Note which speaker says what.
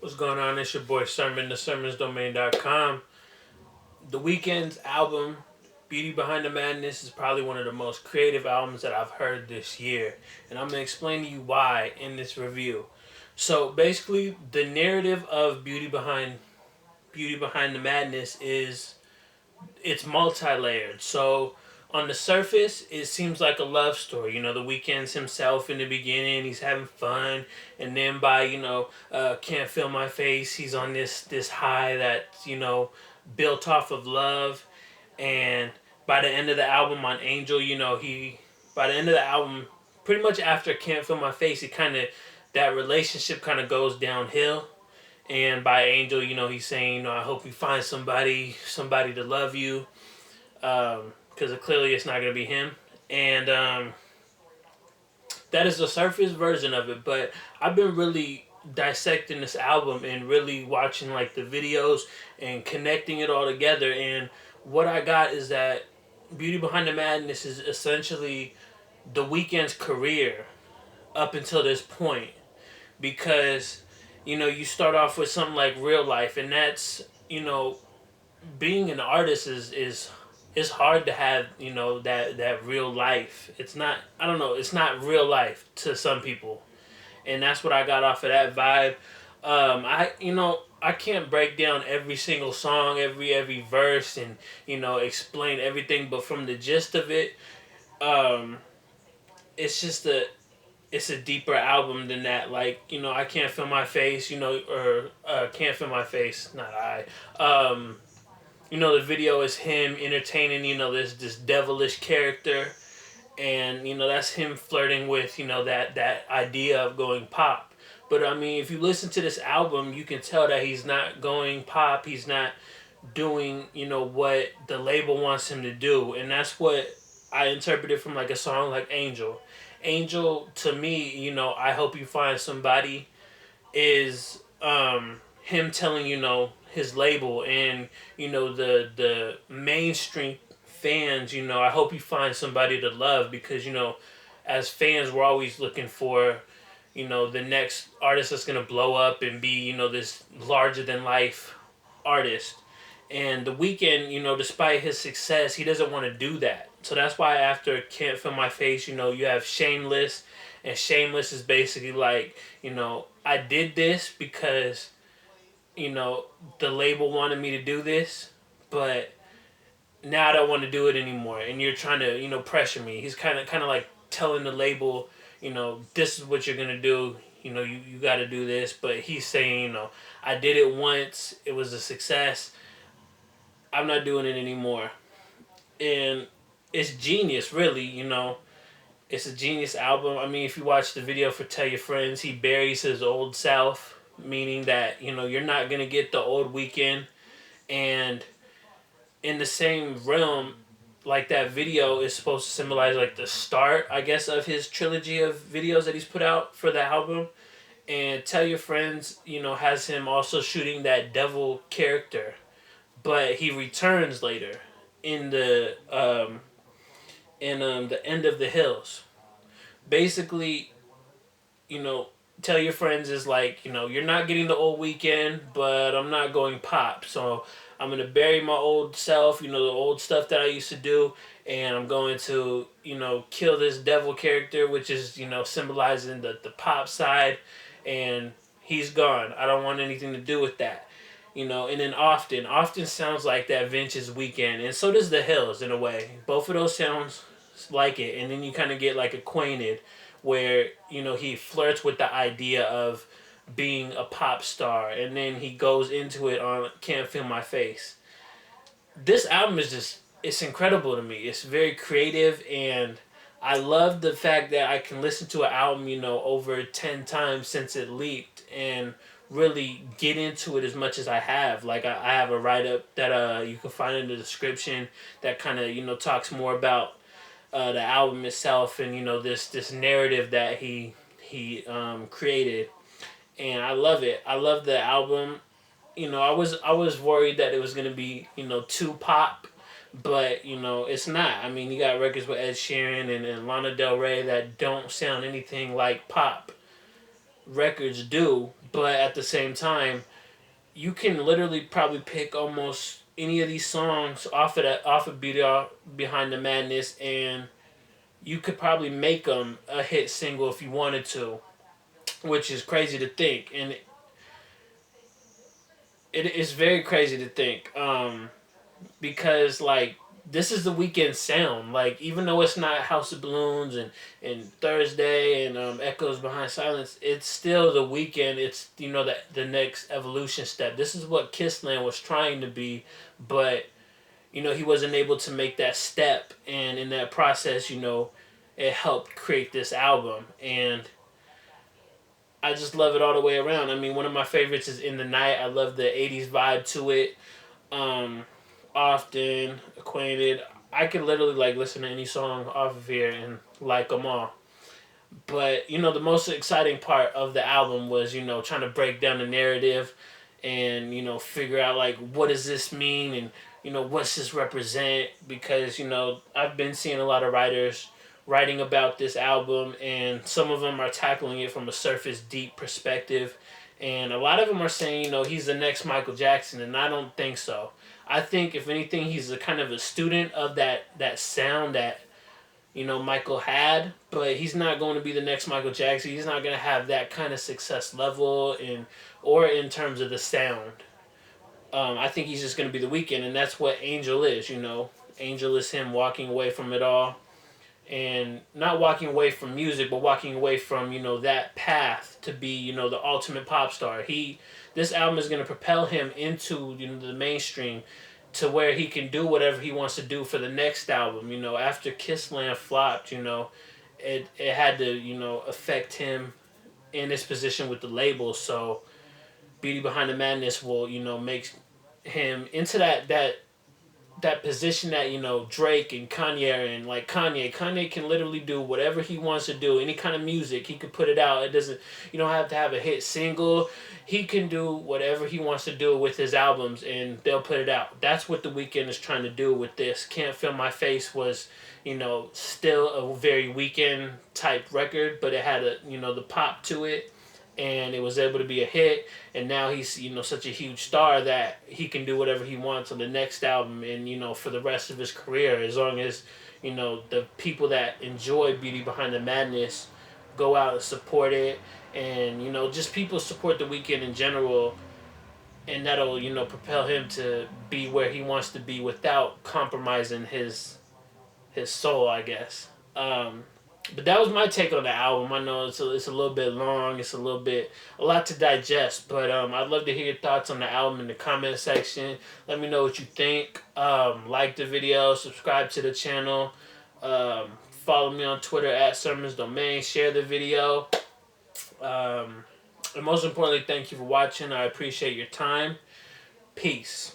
Speaker 1: What's going on? It's your boy Sermon, the sermonsdomain.com. The Weeknd's album, Beauty Behind the Madness, is probably one of the most creative albums that I've heard this year. And I'm going to explain to you why in this review. So basically, the narrative of Beauty Behind the Madness is it's multi-layered. So on the surface, it seems like a love story. You know, the Weeknd's himself in the beginning, he's having fun, and then by Can't Feel My Face, he's on this high that built off of love, and by the end of the album on Angel, by the end of the album, pretty much after Can't Feel My Face, he kind of that relationship kind of goes downhill. And by Angel, he's saying, I hope you find somebody to love you, because clearly it's not going to be him. And that is the surface version of it. But I've been really dissecting this album and really watching like the videos and connecting it all together. And what I got is that Beauty Behind the Madness is essentially the Weeknd's career up until this point, because you start off with something like Real Life, and that's being an artist is it's hard to have that real life. It's not, I don't know, it's not real life to some people, and that's what I got off of that vibe. I can't break down every single song, every verse, and explain everything, but from the gist of it, um, it's just it's a deeper album than that. Like, I Can't Feel My Face, or Can't Feel My Face, not I. The video is him entertaining, this devilish character, and that's him flirting with, that idea of going pop. But I mean, if you listen to this album, you can tell that he's not going pop. He's not doing, what the label wants him to do, and that's what I interpreted from like a song like Angel. Angel, to me, I hope you find somebody, is him telling his label and the mainstream fans, I hope you find somebody to love, because as fans we're always looking for the next artist that's gonna blow up and be this larger than life artist. And the Weeknd, despite his success, he doesn't want to do that. So that's why after Can't Feel My Face, you have Shameless. And Shameless is basically like, I did this because, the label wanted me to do this, but now I don't want to do it anymore. And you're trying to, pressure me. He's kind of like telling the label, this is what you're going to do. You got to do this. But he's saying, I did it once. It was a success. I'm not doing it anymore. And it's genius, really, It's a genius album. I mean, if you watch the video for Tell Your Friends, he buries his old self, meaning that, you're not going to get the old Weeknd. And in the same realm, like that video is supposed to symbolize like the start, I guess, of his trilogy of videos that he's put out for the album. And Tell Your Friends, has him also shooting that devil character, but he returns later in the End of the Hills. Basically, Tell Your Friends is like, you're not getting the old Weeknd, but I'm not going pop. So I'm going to bury my old self, the old stuff that I used to do, and I'm going to, kill this devil character, which is, symbolizing the pop side, and he's gone. I don't want anything to do with that. And then often sounds like that vintage Weeknd, and so does The Hills in a way. Both of those sounds like it, and then you kind of get like Acquainted, where he flirts with the idea of being a pop star, and then he goes into it on Can't Feel My Face. This album is just, it's incredible to me. It's very creative, and I love the fact that I can listen to an album, over 10 times since it leaked, and really get into it as much as I have. Like, I have a write-up that you can find in the description that kind of, talks more about the album itself, and, this narrative that he created. And I love it. I love the album. I was worried that it was going to be, too pop, but, it's not. I mean, you got records with Ed Sheeran and Lana Del Rey that don't sound anything like pop records do, but at the same time, you can literally probably pick almost any of these songs off of Behind the Madness, and you could probably make them a hit single if you wanted to, which is crazy to think, and it is very crazy to think, because like this is the Weeknd sound. Like even though it's not House of Balloons and Thursday and Echoes Behind Silence, it's still the Weeknd. It's the next evolution step. This is what Kissland was trying to be, but he wasn't able to make that step, and in that process, it helped create this album, and I just love it all the way around. I mean, one of my favorites is In the Night. I love the '80s vibe to it. Um, Often, Acquainted. I could literally like listen to any song off of here and like them all. But the most exciting part of the album was trying to break down the narrative, and figure out like what does this mean, and what's this represent, because I've been seeing a lot of writers writing about this album, and some of them are tackling it from a surface deep perspective, and a lot of them are saying he's the next Michael Jackson, and I don't think so. I think if anything he's a kind of a student of that sound that Michael had, but he's not going to be the next Michael Jackson. He's not going to have that kind of success level or in terms of the sound. I think he's just going to be the Weeknd, and that's what Angel is. Angel is him walking away from it all, and not walking away from music, but walking away from that path to be the ultimate pop star. This album is going to propel him into the mainstream, to where he can do whatever he wants to do for the next album. After Kissland flopped, it had to affect him in his position with the label. So Beauty Behind the Madness will make him into that position that Drake and Kanye are in. Like Kanye can literally do whatever he wants to do. Any kind of music, he could put it out. It doesn't. You don't have to have a hit single. He can do whatever he wants to do with his albums, and they'll put it out. That's what the Weeknd is trying to do with this. Can't Feel My Face was still a very Weeknd type record, but it had the pop to it, and it was able to be a hit. And now he's such a huge star that he can do whatever he wants on the next album, and for the rest of his career, as long as the people that enjoy Beauty Behind the Madness go out and support it, and just people support the Weeknd in general, and that'll propel him to be where he wants to be without compromising his soul, I guess. But that was my take on the album. I know it's a little bit long. It's a lot to digest. But I'd love to hear your thoughts on the album in the comment section. Let me know what you think. Like the video. Subscribe to the channel. Follow me on Twitter at Sermons Domain. Share the video. And most importantly, thank you for watching. I appreciate your time. Peace.